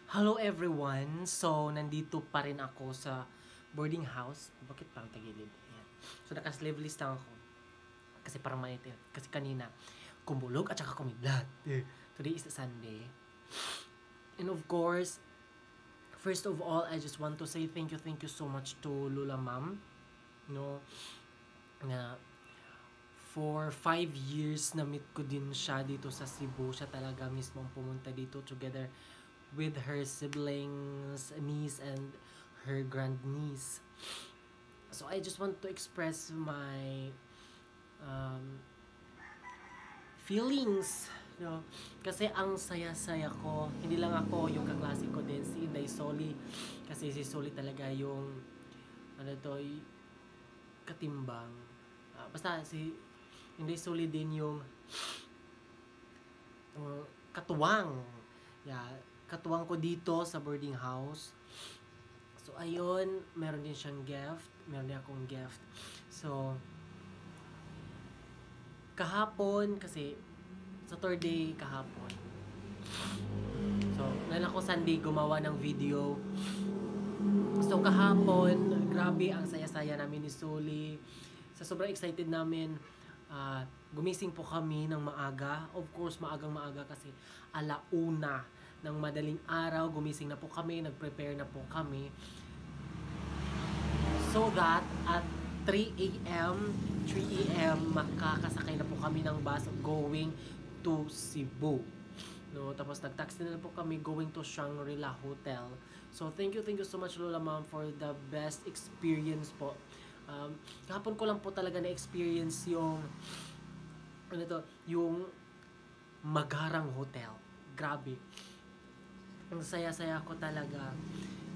Hello everyone! So, nandito pa rin ako sa boarding house. Bakit parang tagilid? Ayan. So, naka-sleeveless lang ako. Kasi parang manitin. Kasi kanina, kumulog at saka kumidlat. Today is Sunday. And of course, first of all, I just want to say thank you so much to Lula Ma'am. No, na for 5 years na meet ko din siya dito sa Cebu. Siya talaga mismo ang pumunta dito together with her siblings, niece, and her grandniece. So I just want to express my feelings, you know, kasi ang saya-saya ko. Hindi lang ako yung kaklase ko din, si Inday Soli, kasi si Soli talaga yung katimbang. Basta si Inday Soli din yung katuwang. Yeah, katuwang ko dito sa boarding house. So, ayun, meron din siyang gift. Meron din akong gift. So, kahapon, kasi Saturday kahapon. So, ngayon ako Sunday gumawa ng video. So, kahapon, grabe ang saya-saya namin ni Soli. Sa sobrang excited namin, gumising po kami ng maaga. Of course, maagang-maaga kasi 1:00 ng madaling araw, gumising na po kami, nag-prepare na po kami. So that at 3 a.m. makakasakay na po kami ng bus going to Cebu. No, tapos nag-taxi na po kami going to Shangri-La Hotel. So thank you so much Lola Ma'am for the best experience po. Kahapon ko lang po talaga na-experience yung yung Magarang Hotel. Grabe. Ang saya-saya ko talaga.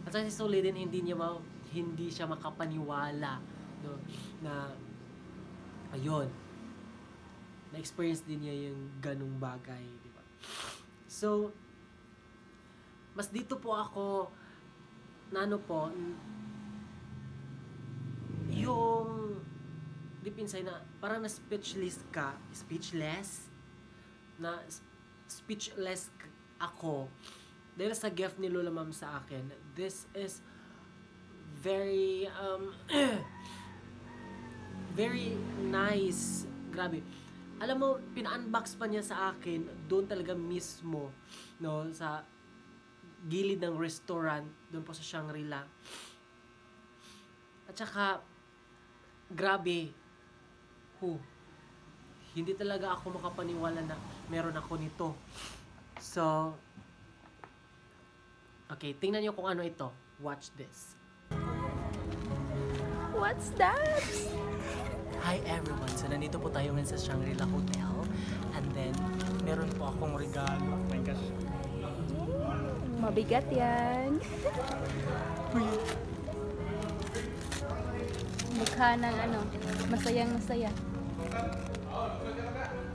At si Soli din hindi siya makapaniwala, no, na ayun, na-experience din niya yung ganung bagay, di ba? So, mas dito po ako yung deep inside na parang na speechless ako dahil sa gift ni Lola Ma'am sa akin. This is very very nice. Grabe. Alam mo, pina-unbox pa niya sa akin doon talaga mismo, no, sa gilid ng restaurant doon po sa Shangri-La. At saka grabe. Hindi talaga ako makapaniwala na meron ako nito. So, okay, tingnan niyo kung ano ito. Watch this. What's that? Hi everyone! So, nandito po tayo ngayon sa Shangri-La Hotel. And then, meron po akong regalo. Oh my gosh. Mabigat yan. Mukha ng masayang masaya.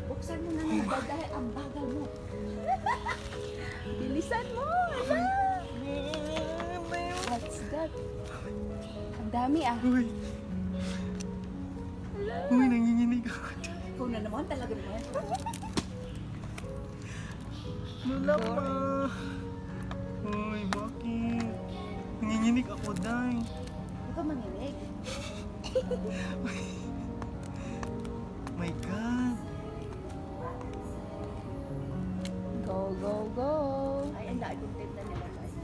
Buksan mo na ng bagay, ang bagal mo. Bilisan mo! What's that? Ang dami ah. Uy, nanginginig ako. Ikaw na naman, talaga naman. Lola pa. Uy, bakit? Nanginginig ako, day. Huwag ka manginig. My God. Go, go, go! Ay, ang lahat yung tinta nila, guys.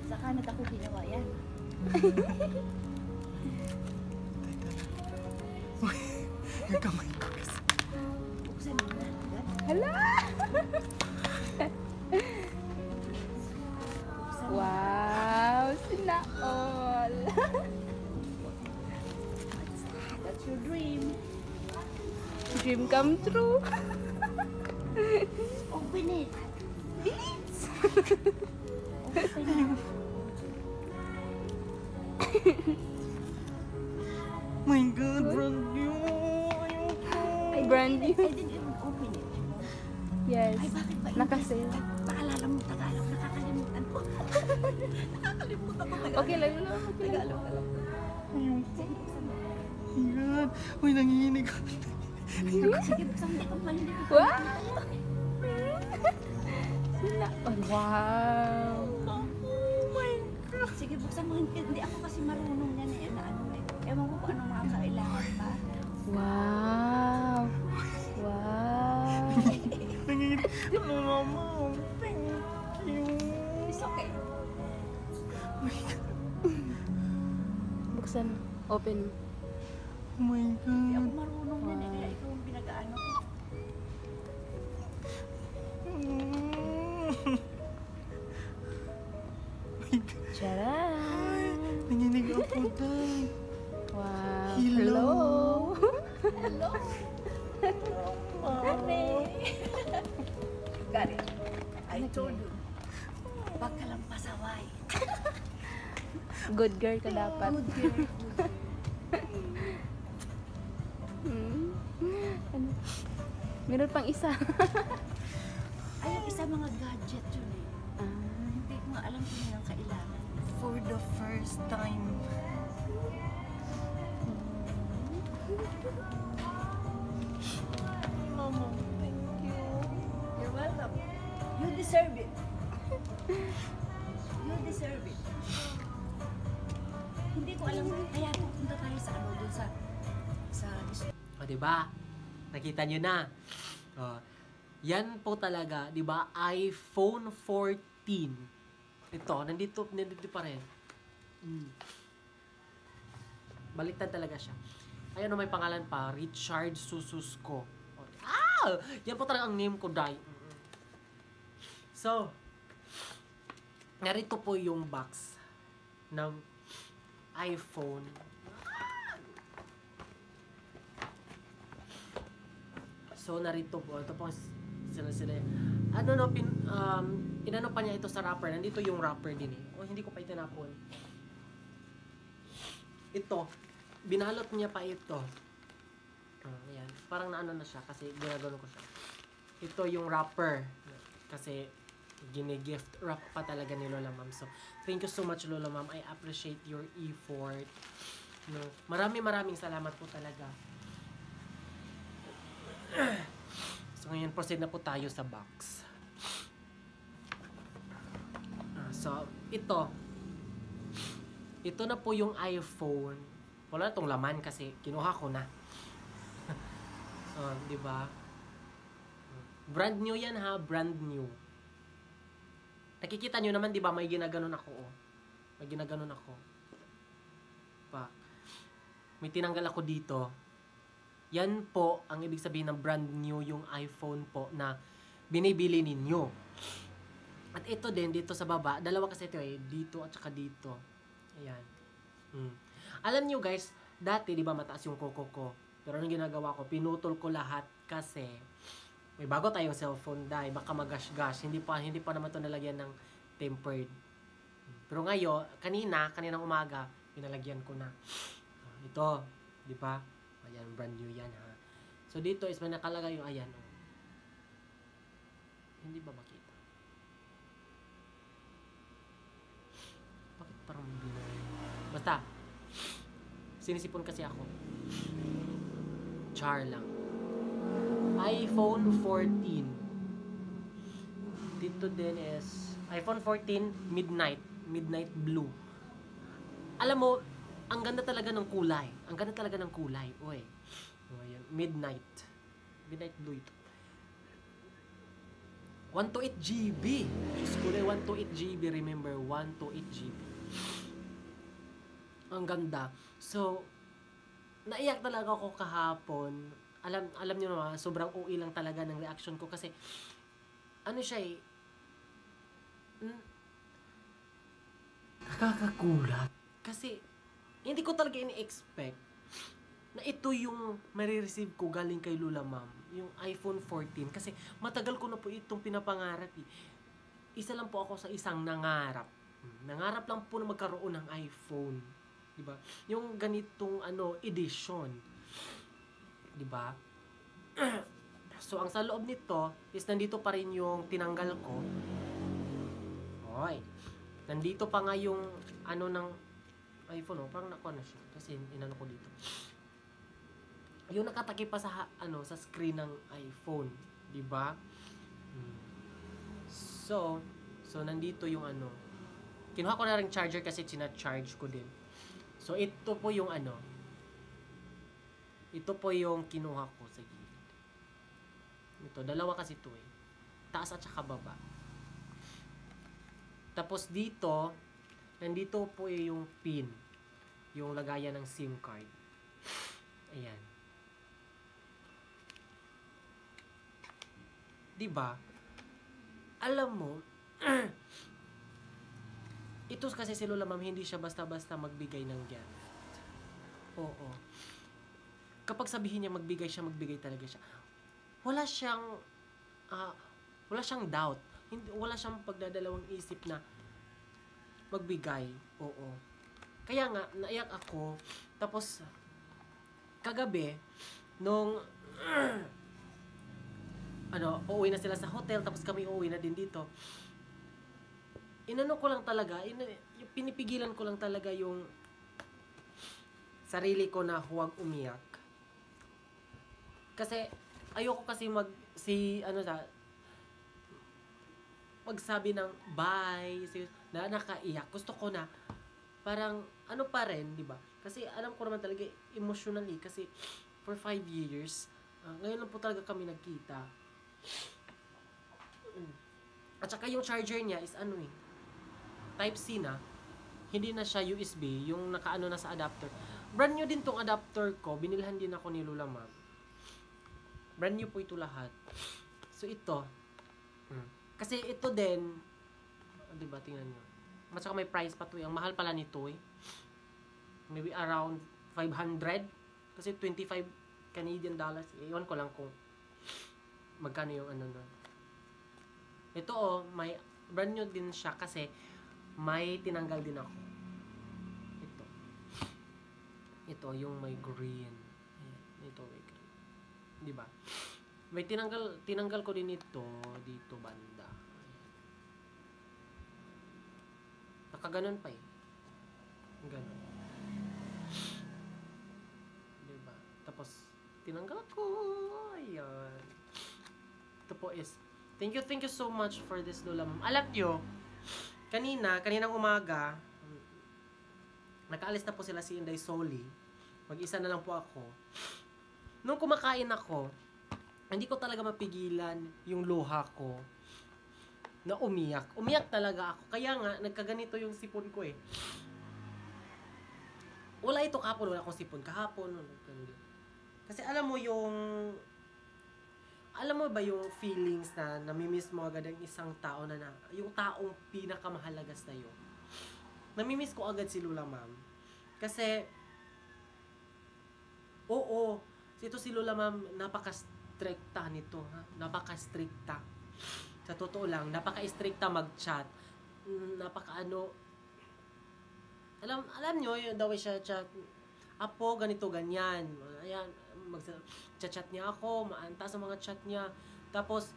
Sa kanat ako ginawa yan. Teka lang. Uy, yung kamay ko kasi. Buksan mo na. Hala! Wow! Sina all! That's your dream. Dream come true! Open it. Bilis! Open it. My God, brand new. Ayoko. Ay, brand new. I didn't even open it. Yes. Ay, bakit ba? Nakasale. Paalala mo Tagalog, nakakalimutan ko. Nakakalimutan ko Tagalog. Okay lang. Okay lang. Tagalog ka lang. Ayoko. Sige, buksan mo. My God. Uy, nanginginig ako. Sige, buksan mo. Hindi ko mahilig. Wow! Sina all. Wow! Buksan mo. Open mo. Oh my Hindi ako God. marunong yan eh. Kaya ikaw ang pinag-ano ko. Charan! Nanginig ako, Day. Wow. Hello. Hello! Ate! Got it. I told you. Huwag ka lang pasaway. Good girl ka dapat. Good girl. Good girl. Ano? Meron pang isa. Ay, yung isa mga gadget yun eh. Ah, Hindi ko nga alam kung yung kailangan. For the first time. Mama, thank you. You're welcome. You deserve it. You deserve it. Hindi ko alam. Kaya pupunta tayo sa ano dun sa O, diba? Nakita nyo na. O, yan po talaga, diba? iPhone 14. Ito, nandito pa rin. Baliktad talaga siya. Ayun, may pangalan pa, Richard Sususco. Ah! Yan po talaga ang name ko, Day. So, narito po yung box ng iPhone. So, narito po. Ito po sila. Ano no, inano pa niya ito sa wrapper. Nandito yung wrapper din eh. O, hindi ko pa itinapon. Ito. Binalot niya pa ito. Ayan. Parang naano na siya kasi ginagano ko siya. Ito yung wrapper. Kasi gine-gift wrap pa talaga ni Lola Ma'am. So, thank you so much Lola Ma'am. I appreciate your effort. No, maraming salamat po talaga. So, ngayon, proceed na po tayo sa box. So, ito. Ito na po yung iPhone. Wala na tong laman kasi kinuha ko na. Di ba? Brand new yan ha, brand new. Nakikita nyo naman, di ba, may ginaganon ako. Oh. May ginaganon ako. Pa. May tinanggal ako dito. Yan po ang ibig sabihin ng brand new yung iPhone po na binibili ninyo. At ito din, dito sa baba, dalawa kasi ito eh, dito at saka dito. Ayan. Alam nyo guys, dati di ba mataas yung koko ko. Pero anong ginagawa ko, pinutol ko lahat kasi may bago tayong cellphone dahil baka magash-gash. Hindi pa naman ito nalagyan ng tempered. Pero ngayon, kaninang umaga, pinalagyan ko na. Ito, di ba? Ayan, brand new yan ha. So dito is may nakalagay yung ayan. Oh. Hindi ba makita? Bakit parang binay? Basta, sinisipon kasi ako. Char lang. iPhone 14. Dito din is iPhone 14 Midnight Blue. Alam mo, ang ganda talaga ng kulay. Ang ganda talaga ng kulay. Uy. Ayan. Midnight Blue ito. 128 GB. Diyos ko na 128 GB. Remember, 128 GB. Ang ganda. So, naiyak talaga ako kahapon. Alam niyo naman, sobrang OA lang talaga ng reaction ko kasi ano siya eh, nakakagulat. Kasi, hindi ko talaga ini-expect na ito yung marireceive ko galing kay Lola Ma'am. Yung iPhone 14. Kasi, matagal ko na po itong pinapangarap eh. Isa lang po ako sa isang nangarap. Nangarap lang po na magkaroon ng iPhone. Diba? Yung ganitong edition. Diba? So, ang sa loob nito is nandito pa rin yung tinanggal ko. Hoy. Nandito pa nga yung ng iPhone, parang nakuha na siya. Kasi inano ko dito. Yung nakatakip pa sa sa screen ng iPhone, 'di ba? So nandito yung kinuha ko na ring charger kasi china-charge ko din. So ito po yung ito po yung kinuha ko sa gilid. Ito, dalawa kasi ito eh. Taas at saka baba. Tapos dito, nandito po yung pin. yung lagayan ng SIM card. Ayan. Diba? Alam mo, ito kasi si Lola Ma'am, hindi siya basta-basta magbigay ng gift. Oo. Kapag sabihin niya magbigay siya, magbigay talaga siya. Wala siyang, wala siyang doubt. Wala siyang pagdadalawang isip na magbigay. Oo. Kaya nga, naiyak ako. Tapos, kagabi, nung, uuwi na sila sa hotel, tapos kami uuwi na din dito. Inano ko lang talaga, pinipigilan ko lang talaga yung sarili ko na huwag umiyak. Kasi, ayoko kasi magsabi ng bye, na nakaiyak. Gusto ko na, parang, pa rin, di ba? Kasi, alam ko naman talaga, emotionally, kasi, for 5 years, ngayon lang po talaga kami nagkita. At saka yung charger niya is Type-C na. Hindi na siya USB, yung nakaano na sa adapter. Brand new din tong adapter ko. Binilhan din ako ni Lola Ma'am. Brand new po ito lahat. So ito. Kasi ito din, diba, tingnan nyo. At saka may price pa to. Ang mahal pala nito eh. Maybe around 500. Kasi 25 Canadian dollars. Iwan ko lang kung magkano yung nun. Ito may brand new din siya kasi may tinanggal din ako. Ito yung may green. Ayan, ito may green. Di ba? May tinanggal ko din ito dito banda. Ayan. Nakaganon pa eh. Ganon. Di ba? Tapos tinanggal ko. Ayan. Ito po is thank you so much for this, Lola Ma'am. Alam nyo, kaninang umaga, nakaalis na po sila si Inday Soli. Mag-isa na lang po ako. Nung kumakain ako, hindi ko talaga mapigilan yung luha ko na umiyak. Umiyak talaga ako. Kaya nga, nagkaganito yung sipon ko eh. Wala ito kahapon, wala akong sipon. Kahapon, kasi alam mo ba yung feelings na namimiss mo agad ang isang tao yung taong pinakamahalaga sa'yo. Namimiss ko agad si Lola Ma'am. Kasi, ito si Lola Ma'am, napaka-stricta nito. Ha? Napaka-stricta. Sa totoo lang, napaka-stricta mag-chat. Alam nyo, the way siya chat, Apo, ganito, ganyan. Ayan, chat niya ako, maanta sa mga chat niya. Tapos,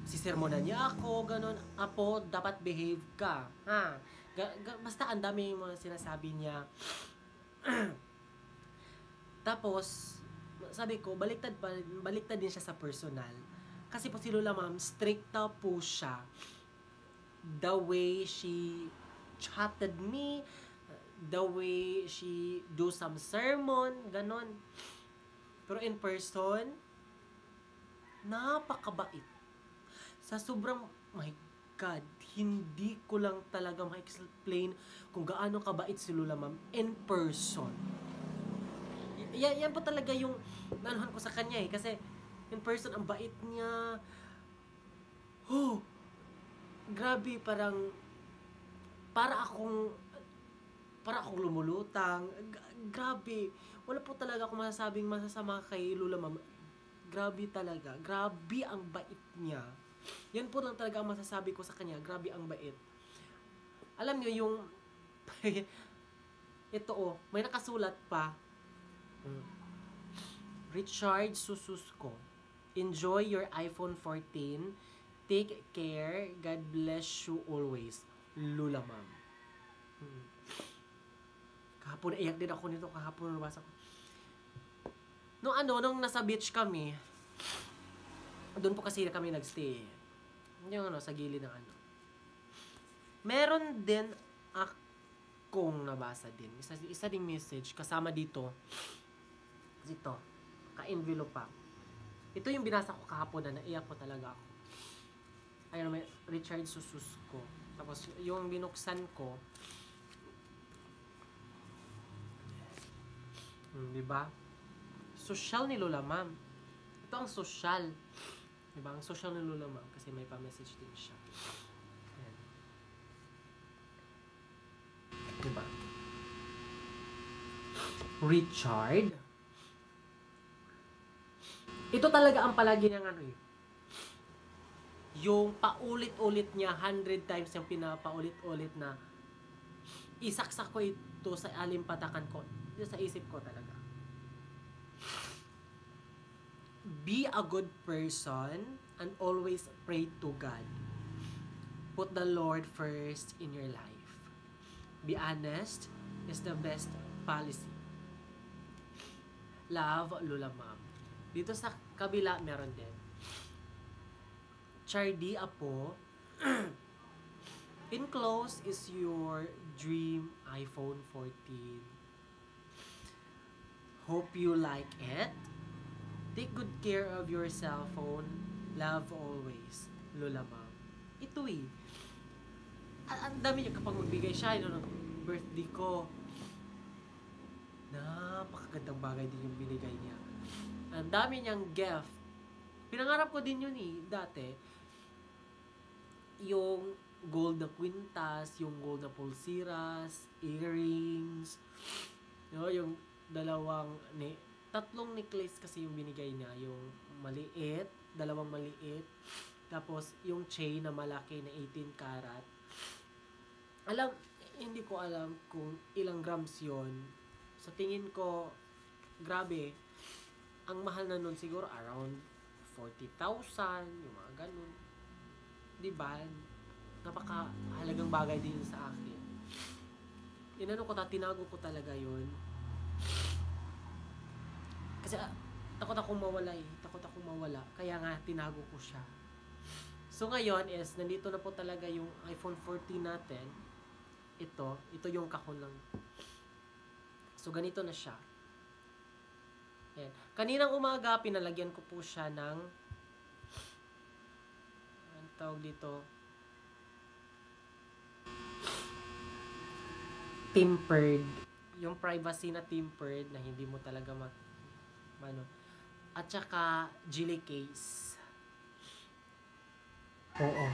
sisermonan niya ako, ganun. Apo, dapat behave ka. Ha? Basta ang dami yung mga sinasabi niya. Tapos, sabi ko, baliktad din siya sa personal. Kasi po si Lola Ma'am, stricta po siya. The way she chatted me, the way she do some sermon, ganon. Pero in person, napakabait. Sa sobrang, my God, hindi ko lang talaga ma-explain kung gaano kabait si Lola Ma'am in person. Yan po talaga yung nanuhan ko sa kanya eh. Kasi in person, ang bait niya. Grabe, para akong lumulutang. Grabe. Wala po talaga akong masasabing masasama kay Lola Ma'am. Grabe talaga. Grabe ang bait niya. Yan po lang talaga ang masasabi ko sa kanya. Grabe ang bait. Alam niyo yung ito may nakasulat pa. Richard Sususco. Enjoy your iPhone 14. Take care. God bless you always. Lola Ma'am. Kahapon, iyak din ako nito. Kahapon, nabasa ko. Nung nasa beach kami, doon po kasi kami nagstay. Yung sa gilid ng Meron din akong nabasa din. Isa ding message, kasama dito. Ito, ka-envelope pa. Ito yung binasa ko kahapon na naiyak po talaga ako. Ayun, may Richard Sususco. Tapos, yung binuksan ko, Di ba? Social ni Lola Ma'am. Ito ang social. Di ba? Ang social ni Lola Ma'am kasi may pa-message din siya. Ayan. Di ba? Richard. Ito talaga ang palagi niyang ano eh. Yung paulit-ulit niya, 100 times yung pinapaulit-ulit na isaksak ko ito sa alimpatakan ko. Ito sa isip ko talaga. Be a good person and always pray to God. Put the Lord first in your life. Be honest is the best policy. Love, Lola Ma'am. Dito sa kabila, meron din. Chardy Apo. Enclosed is your dream iPhone 14. Hope you like it. Take good care of your cell phone. Love always, Lola Ma'am. Ito eh. Ang dami niya kapag magbigay siya, birthday ko. Napakagandang bagay din yung binigay niya. Ang dami niyang gift. Pinangarap ko din yun eh, dati. Yung gold na kwintas, yung gold na pulsiras, earrings, yung tatlong necklace kasi yung binigay niya, yung maliit, dalawang maliit, tapos yung chain na malaki na 18 karat. Hindi ko alam kung ilang grams yon. Sa tingin ko, grabe, ang mahal na nun siguro around 40,000, yung mga ganun. Diba? Napakahalagang bagay din sa akin. Tinago ko talaga yun. Kasi takot akong mawala eh. Takot akong mawala. Kaya nga, tinago ko siya. So ngayon is, nandito na po talaga yung iPhone 14 natin. Ito yung kahon lang. So ganito na siya. Ayan. Kaninang umaga, pinalagyan ko po siya ng ang tawag dito, tempered. Yung privacy na tempered na hindi mo talaga at saka jelly case. Oo.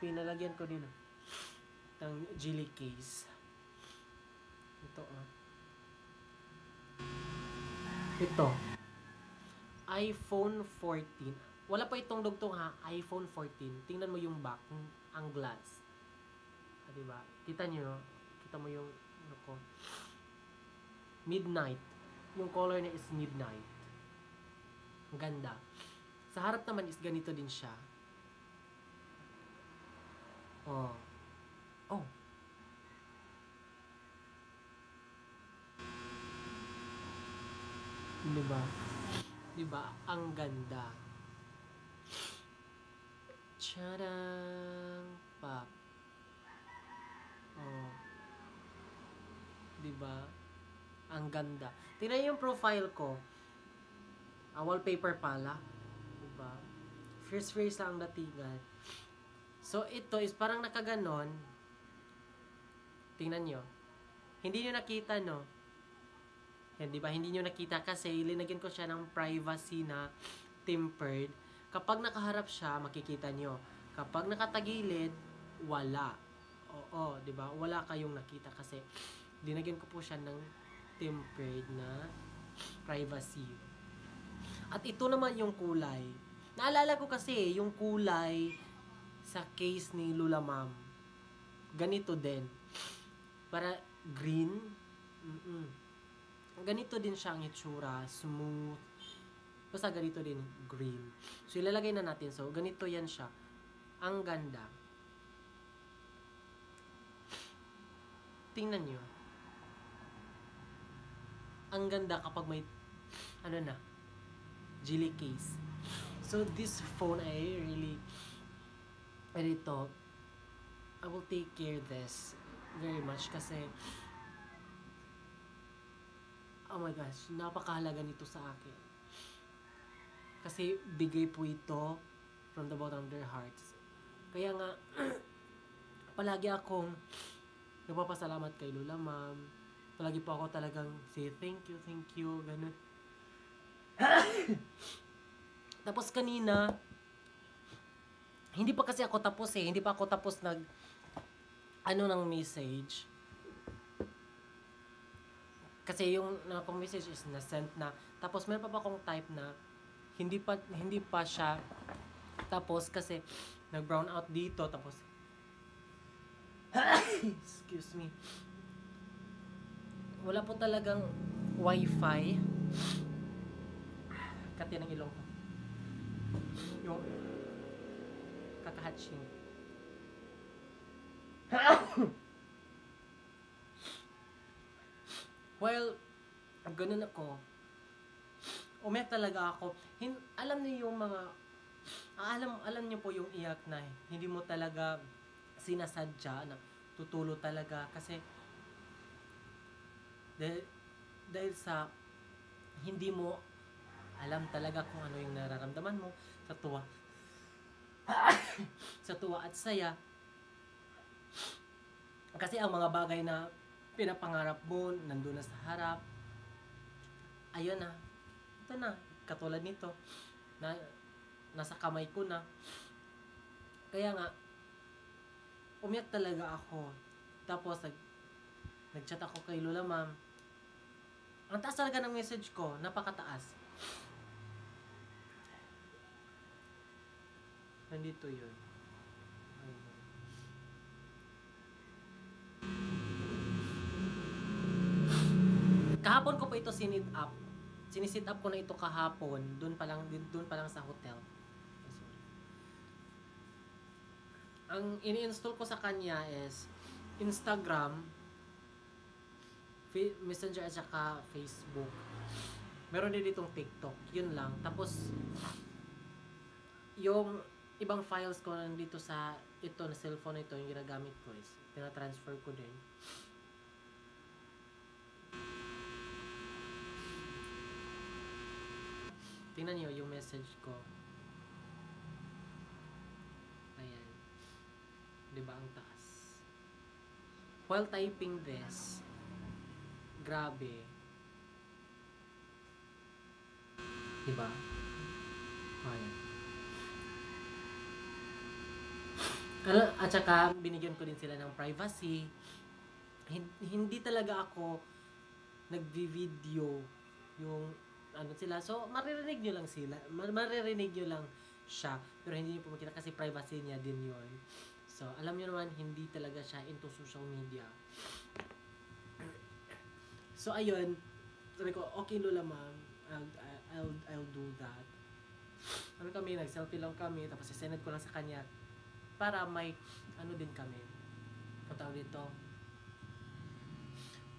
Pinalagyan ko din ng jelly case. Ito. iPhone 14. Wala pa itong dugtong ha. iPhone 14. Tingnan mo yung back. Ang glass. Diba? Kita mo yung midnight. Yung color niya is midnight. Ang ganda. Sa harap naman is ganito din siya. Oh. Diba? Ang ganda. Tadang! Pop. Oh. Diba? Ang ganda. Tingnan yung profile ko. Wallpaper pala. Diba? First face lang ang datingan. So, ito is parang nakaganon. Tingnan nyo. Hindi nyo nakita, no? Yan, diba? Hindi nyo nakita kasi linagyan ko siya ng privacy na tempered. Kapag nakaharap siya, makikita nyo. Kapag nakatagilid, wala. Oo, diba? Wala kayong nakita kasi linagyan ko po siya ng tempered na privacy. At ito naman yung kulay. Naalala ko kasi yung kulay sa case ni Lola Ma'am. Ganito din. Para green. Ganito din siya ang itsura. Smooth. Basta ganito din. Green. So, ilalagay na natin. So, ganito yan siya. Ang ganda. Tingnan nyo. Ang ganda kapag may jelly case. So, this phone, I thought, I will take care this very much kasi oh my gosh, napakahalaga nito sa akin. Kasi bigay po ito from the bottom of their hearts. Kaya nga, palagi akong nagpapasalamat kay Lola Ma'am Palagi po ako talagang say thank you, ganun. Tapos kanina, hindi pa kasi ako tapos hindi pa ako tapos ng message. Kasi yung message is na-sent na. Tapos meron pa akong type na hindi pa siya tapos kasi nag-brown out dito. Tapos excuse me. Wala po talagang wifi. Kati ng ilong ko. Yung kakahatching. Well, ganun ako. Umiyak talaga ako. Alam niyo yung mga alam niyo po yung iyak na hindi mo talaga sinasadya na tutulo talaga kasi dahil sa hindi mo alam talaga kung ano yung nararamdaman mo sa tuwa sa tuwa at saya kasi ang mga bagay na pinapangarap mo nandun na sa harap, ayun na, ito na, katulad nito na nasa kamay ko na. Kaya nga umiyak talaga ako. Tapos nag-chat ako kay Lola Ma'am. Ang taas talaga ng message ko, napakataas. Nandito yun. Ayun. Kahapon ko pa ito sinit up. Sinisit up ko na ito kahapon, doon pa lang sa hotel. Ang ini-install ko sa kanya is Instagram, Messenger at saka Facebook. Meron din ditong TikTok, yun lang. Tapos yung ibang files ko nandito sa ito na cellphone ito yung ginagamit ko is tina-transfer ko din. Tingnan niyo yung message ko. Ayan. Diba ang taas? While typing this, grabe. Diba? Ayan. At saka, binigyan ko din sila ng privacy. Hindi talaga ako nagvi-video yung ano sila. So, maririnig nyo lang sila. Maririnig nyo lang siya. Pero hindi nyo po makita kasi privacy niya din yun. So, alam nyo naman, hindi talaga siya into social media. So, ayun. Sabi ko, okay Lola Ma'am, I'll do that. Ano kami, nag-selfie lang kami, tapos isenad ko lang sa kanya para may, ano din kami, ang tawag dito,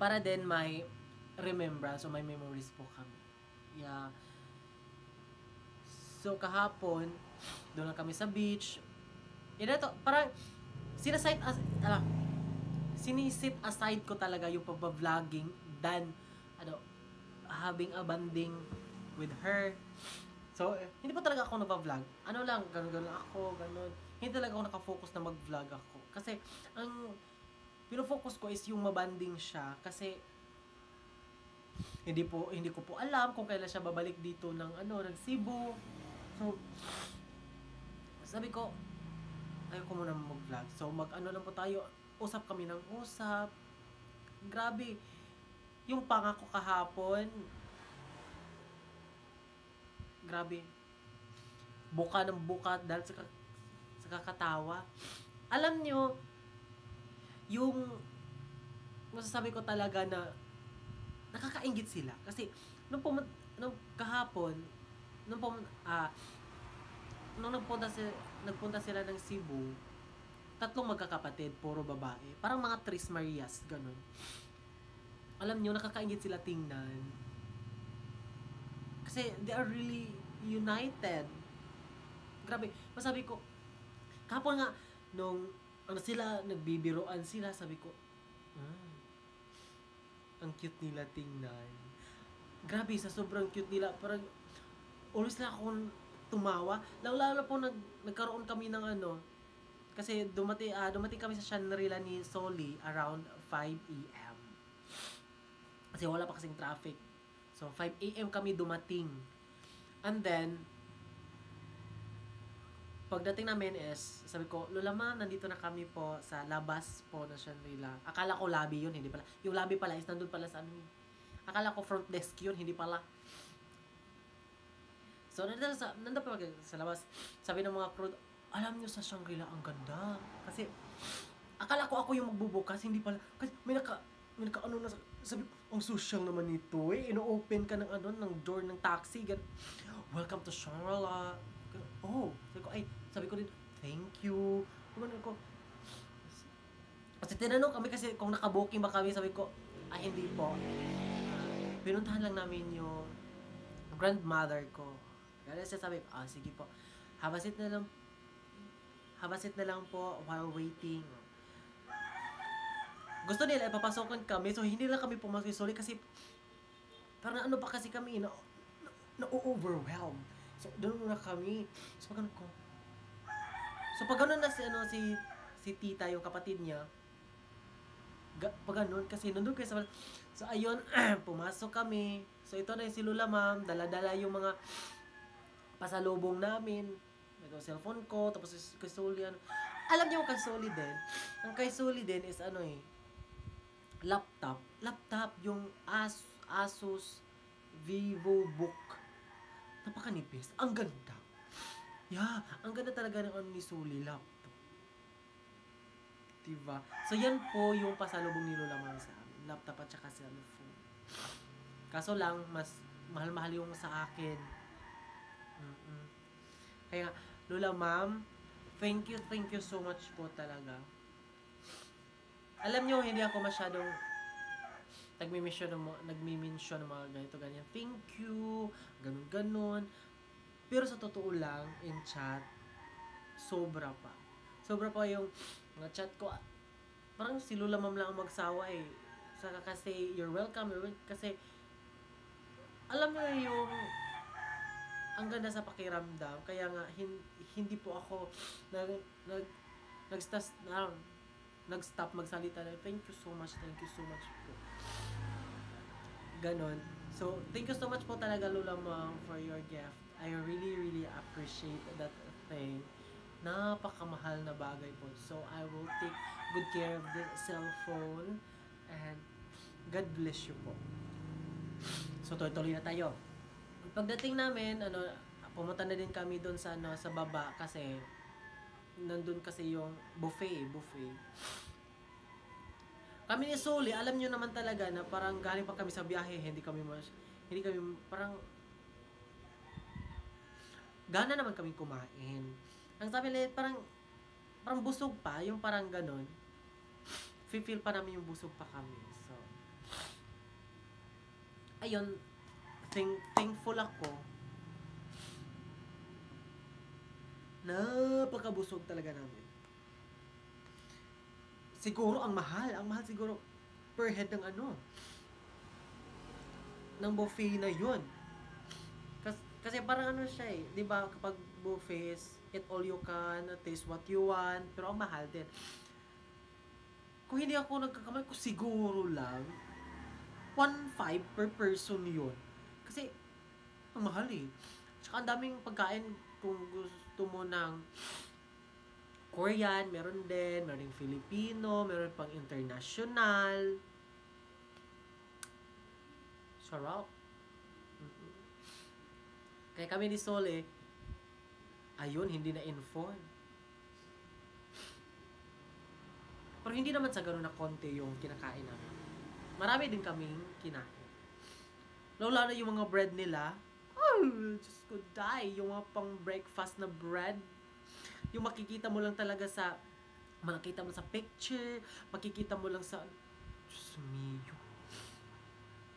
para din may remembrance o may memories po kami. Yeah. So, kahapon, doon lang kami sa beach. Ito, parang, sinisit aside ko talaga yung pag-vlogging than, having a bonding with her. So, hindi pa talaga ako nag-vlog. Ano lang, ganun ako, ganun. Hindi talaga ako nakafocus na mag-vlog ako. Kasi, ang pinofocus ko is yung mabanding siya. Kasi, hindi ko po alam kung kailan siya babalik dito ng Cebu. So, sabi ko, ayoko muna mag-vlog. So, lang po tayo. Usap kami ng usap. Grabe. Yung pangako kahapon, grabe. Buka ng buka dahil sa kakatawa. Alam nyo, yung masasabi ko talaga na nakakainggit sila. Kasi, nung kahapon, nung nagpunta sila ng Cebu, 3 magkakapatid, puro babae. Parang mga Tres Marias, ganun. Alam nyo, nakakainggit sila tingnan. Kasi, they are really united. Grabe, masabi ko, kahapon nga, nung nagbibiroan sila, sabi ko, ang cute nila tingnan. Grabe, sa sobrang cute nila, parang, always na akong tumawa. Lalo po, nagkaroon kami ng kasi dumating kami sa Shangri-La ni Soli around 5 AM. Kasi wala pa kasing traffic. So, 5 a.m. kami dumating. And then, pagdating namin is, sabi ko, Lola Ma, nandito na kami po sa labas po na Shangri-La. Akala ko lobby yun, hindi pala. Yung lobby pala is nandun pala sa ano. Akala ko front desk yun, hindi pala. So, nandun pa sa labas. Sabi ng mga crew, alam nyo sa Shangri-La, ang ganda. Kasi, akala ko ako yung magbubukas, hindi pala. Kasi may naka ano na, sabi ko, ang social naman nito eh. Ino-open ka ng ano, ng door ng taxi. Welcome to Shangri-La. Oh, sabi ko din, thank you. Ganun ko. Kasi tinanong kami kasi kung nakaboking ba kami, sabi ko, ay hindi po. Pinuntahan lang namin yung grandmother ko. Kaya siya sabi, sige po. Have a seat na lang po while waiting. Gusto nila ipapasokan kami, so hindi lang kami pumasok. Sorry kasi parang ano pa kasi kami na-overwhelm. So doon muna kami. So pag ganun na si tita, yung kapatid niya, pag ganun, kasi nandun kayo sa... So ayun, pumasok kami. So ito na yung si Lola Ma'am, dala-dala yung mga pasalubong namin. Ito cellphone ko, tapos kay Sully, alam niyo yung kay Sully din. Ang kay Sully din is laptop yung Asus VivoBook. Napakanipis. Ang ganda. Yeah, ang ganda talaga ng ni Sully laptop. Diba? So yan po yung pasalubong ni Lola Ma'am sa amin. Laptop at saka cellphone. Kaso lang, mas mahal-mahal yung sa akin. Kaya, Lola Ma'am, thank you so much po talaga. Alam nyo, hindi ako masyadong nagmi-mention ng mga ganito, ganyan. Thank you, ganun. Pero sa totoo lang, in chat, sobra pa. Sobra pa yung mga chat ko. Parang si Lola Ma'am lang ang magsawa eh. Saka kasi, you're welcome. Kasi, alam nyo yung ang ganda sa pakiramdam. Kaya nga, hindi po ako nag-stop magsalita na, thank you so much po. Ganon. So, thank you so much po talaga, Lola Ma'am, for your gift. I really appreciate that thing. Napakamahal na bagay po. So, I will take good care of the cellphone. And, God bless you po. So, tuloy na tayo. Pagdating namin, pumunta na din kami doon sa baba kasi nandun kasi yung buffet. Kami ni Sully, alam nyo naman talaga na parang galing pa kami sa biyahe, hindi kami parang gana naman kami kumain. Ang sabi nila, parang busog pa, yung parang ganon. Feel pa namin yung busog pa kami. So, ayun, thankful ako. Napakabusog talaga namin. Siguro ang mahal siguro per head ng ng buffet na yun. Kasi parang siya eh, 'di ba, kapag buffets, eat all you can, taste what you want, pero ang mahal din. Kung hindi ako nagkakamali, ko siguro lang 1.5 per person yun. Kasi ang mahal eh. Tsaka ang daming pagkain kung gusto mo ng Korean, meron din, meron Filipino, meron pang international. Sarap. Kaya kami ni Sole, ayun, hindi na inform. Pero hindi naman sa gano'n na konti yung kinakain namin. Marami din kaming kinain. Lalo na yung mga bread nila, just could die. Yung mga pang breakfast na bread, yung makikita mo lang talaga makikita mo sa picture, makikita mo lang sa, Diyos mio.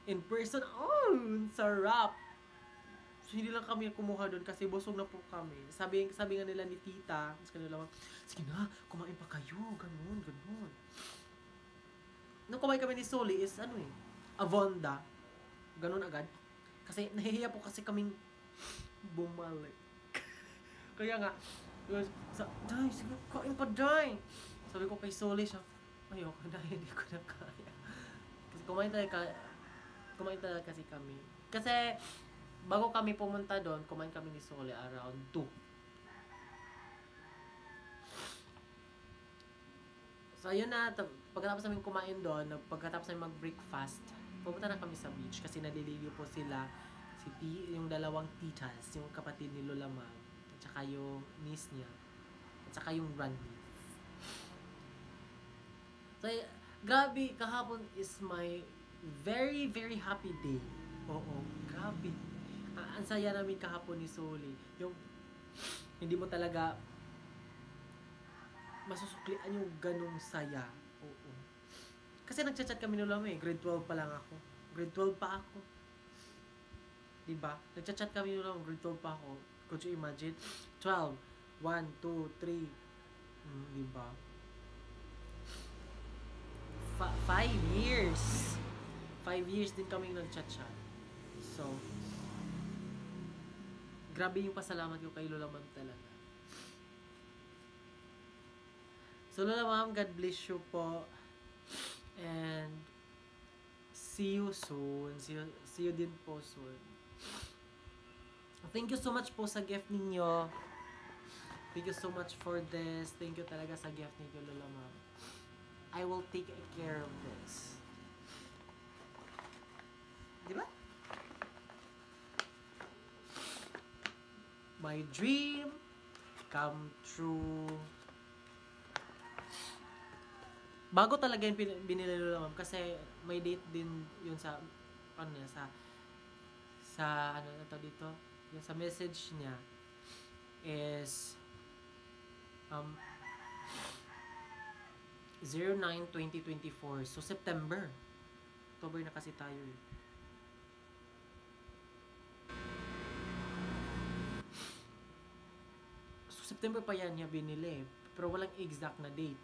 In person, sarap. So, hindi lang kami kumuha doon kasi busog na po kami. Sabi nga nila ni tita, sige na, kumain pa kayo, ganun. Nung kumain kami ni Soli is, Avonda. Ganun agad. Kasi, nahihiya po kasi kaming bumalik. Kaya nga, Day, sige, kain pa, Day. Sabi ko kay Soli siya, ayoko na, hindi ko na kaya. Kasi kumain tayo Kumain talaga kasi kami. Kasi, bago kami pumunta doon, kumain kami ni Sole around 2. So, ayun na. Pagkatapos namin kumain doon, pagkatapos namin mag-breakfast, pumunta na kami sa beach kasi naliligo po sila. Yung dalawang titas, yung kapatid ni Lola Mam, at saka yung niece niya, at saka yung grandniece. So, grabe, kahapon is my very, very happy day. Oo, grabe. Ang saya namin kahapon ni Soli. Yung, hindi mo talaga masusuklian yung ganong saya. Oo. Kasi nagchat-chat kami nila grade 12 pa lang ako. Grade 12 pa ako. Diba? Nagchat-chat kami nila grade 12 pa ako. Could you imagine? 12. 1, 2, 3. Diba? 5 years. 5 years din kami nag-chat-chat. So, grabe yung pasalamat ko kay Lola Ma'am talaga. So, Lola Ma'am, God bless you po. And, see you soon. See you din po soon. Thank you so much po sa gift ninyo. Thank you so much for this. Thank you talaga sa gift ninyo, Lola Ma'am. I will take care of this. Diba? My dream come true. Bago talaga yung binili Lola Ma'am kasi may date din yun sa ano niya, sa ano na to dito, yung sa message niya is 09/2024. So, September. October na kasi tayo eh. So, September pa yan niya binili. Pero walang exact na date.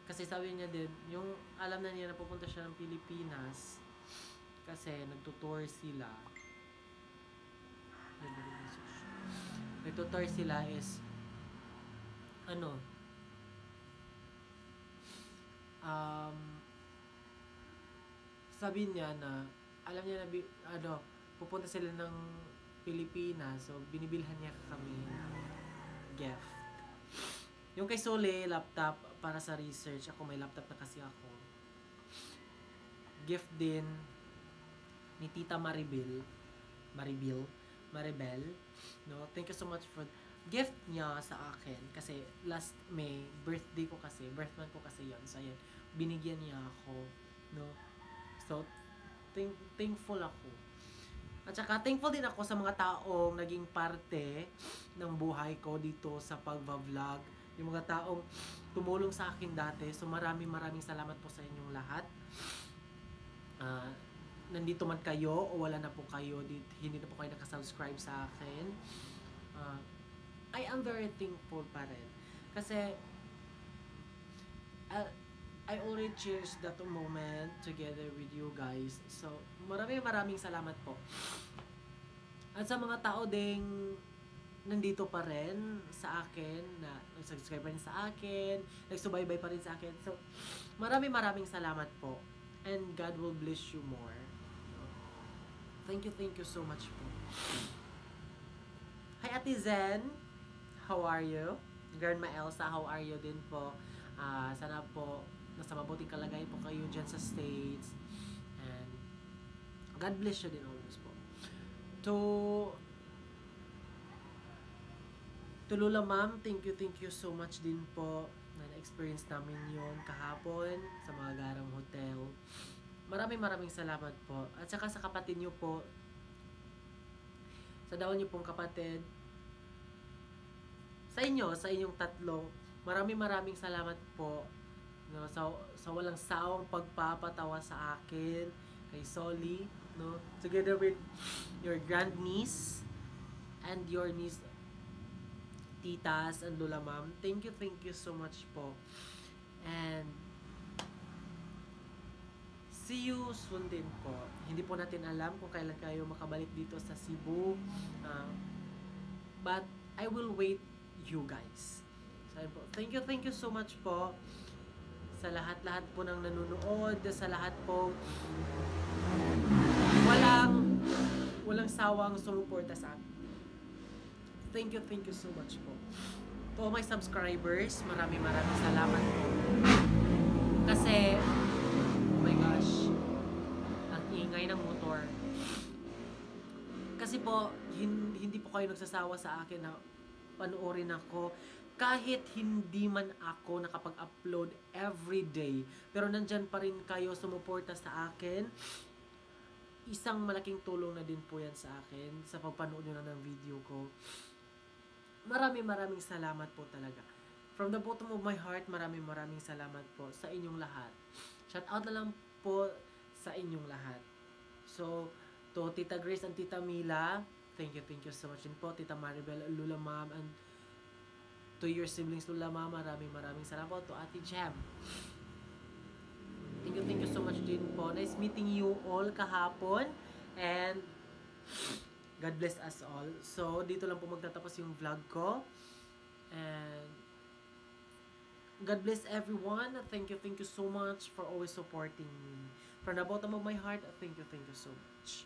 Kasi sabi niya din, yung alam na niya na pupunta siya ng Pilipinas kasi nagtutour sila. Nagtutour sila is ano, sabi niya na alam niya na pupunta sila ng Pilipinas, so binibilhan niya kami gift. Yung kay Sole, laptop para sa research. Ako may laptop na kasi ako. Gift din ni Tita Maribel, no? Thank you so much for gift niya sa akin kasi last May, birthday ko kasi, birth month ko kasi yun. So, ayan, binigyan niya ako, no? So, thankful ako. At saka, thankful din ako sa mga taong naging parte ng buhay ko dito sa pag-vlog. Yung mga taong tumulong sa akin dati. So, maraming salamat po sa inyong lahat. Nandito man kayo o wala na po kayo, hindi na po kayo nakasubscribe sa akin. I am very thankful pa rin. Kasi, I already cherish that moment together with you guys. So, maraming salamat po. At sa mga tao ding nandito pa rin sa akin, na nag-subscribe pa rin sa akin, nagsubaybay pa rin sa akin. So, maraming salamat po. And God will bless you more. Thank you so much po. Hi Ate Zen, how are you? Grandma Elsa, how are you din po? Sana po nasa mabuting kalagayan po kayo dyan sa States. And God bless you din always po. To Lola Ma'am, thank you so much din po na na-experience namin yon kahapon sa mga Garang Hotel. Maraming salamat po. At saka sa kapatid nyo po, sa daon nyo pong kapatid, sa inyong tatlo, maraming salamat po, no, sa walang sawang pagpapatawa sa akin, kay Soli, no, together with your grandniece and your niece, titas and Lola Ma'am. Thank you so much po. And see you soon din po. Hindi po natin alam kung kailan kayo makabalik dito sa Cebu. But I will wait you guys. So, po. Thank you so much po sa lahat po ng nanonood, sa lahat po walang sawang sumuporta sa akin. Thank you so much po. To all my subscribers, maraming salamat po. Kasi, oh my gosh, ang ingay ng motor. Kasi po, hindi po kayo nagsasawa sa akin na panoorin ako. Kahit hindi man ako nakapag-upload every day, pero nandyan pa rin kayo sumuporta sa akin. Isang malaking tulong na din po yan sa akin sa pagpanood nyo na ng video ko. Maraming salamat po talaga. From the bottom of my heart, maraming salamat po sa inyong lahat. Shout out na lang po sa inyong lahat. So, to Tita Grace and Tita Mila, thank you so much din po. Tita Maribel, Lula Ma'am, and to your siblings Lula Ma'am, maraming salamat po. To Ate Jam, thank you so much din po. Nice meeting you all kahapon, and God bless us all. So, dito lang po magtatapos yung vlog ko, and God bless everyone. Thank you so much for always supporting me. From the bottom of my heart, thank you so much.